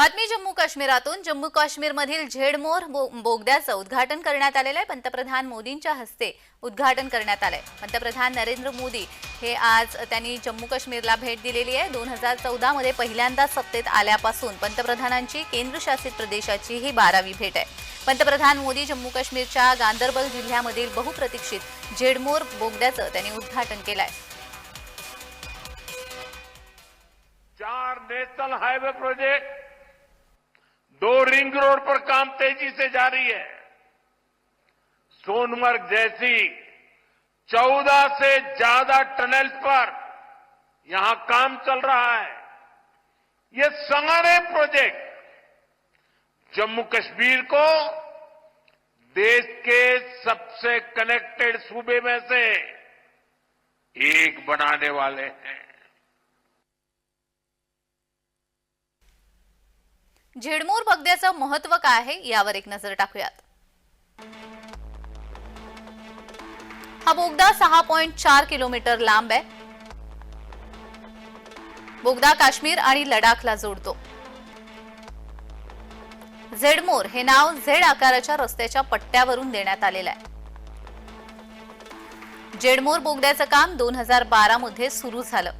बातमी जम्मू काश्मीरातून जम्मू काश्मीरमधील झेडमोर बोगद्याचं उद्घाटन करण्यात आलेलं आहे। पंतप्रधान मोदींच्या हस्ते उद्घाटन करण्यात आलंय। पंतप्रधान नरेंद्र मोदी हे आज त्यांनी जम्मू काश्मीरला भेट दिलेली आहे। 2014 मध्ये पहिल्यांदा सत्तेत आल्यापासून पंतप्रधानांची केंद्रशासित प्रदेशाची ही 12वी भेट आहे। पंतप्रधान मोदी जम्मू काश्मीरच्या गांदरबल जिल्ह्यामधील बहुप्रतीक्षित झेडमोर बोगद्याचं त्यांनी उद्घाटन केलंय। 4 national highway project, 2 ring road पर काम तेजी से जारी है। सोनमर्ग जैसी 14 से ज्यादा टनल्स पर यहां काम चल रहा है। ये सारे प्रोजेक्ट जम्मू कश्मीर को देश के सबसे कनेक्टेड सूबे में से एक बनाने वाले हैं। झेडमोर बोगद्याचं महत्त्व काय आहे यावर एक नजर टाकूयात। हा बोगदा 6.4 किलोमीटर लांब आहे। बोगदा काश्मीर आणि लडाखला जोडतो। झेडमोर हे नाव झेड आकाराच्या रस्त्याच्या पट्ट्यावरून देण्यात आलेलं आहे। झेडमोर बोगद्याचं काम 2012 मध्ये सुरू झालं।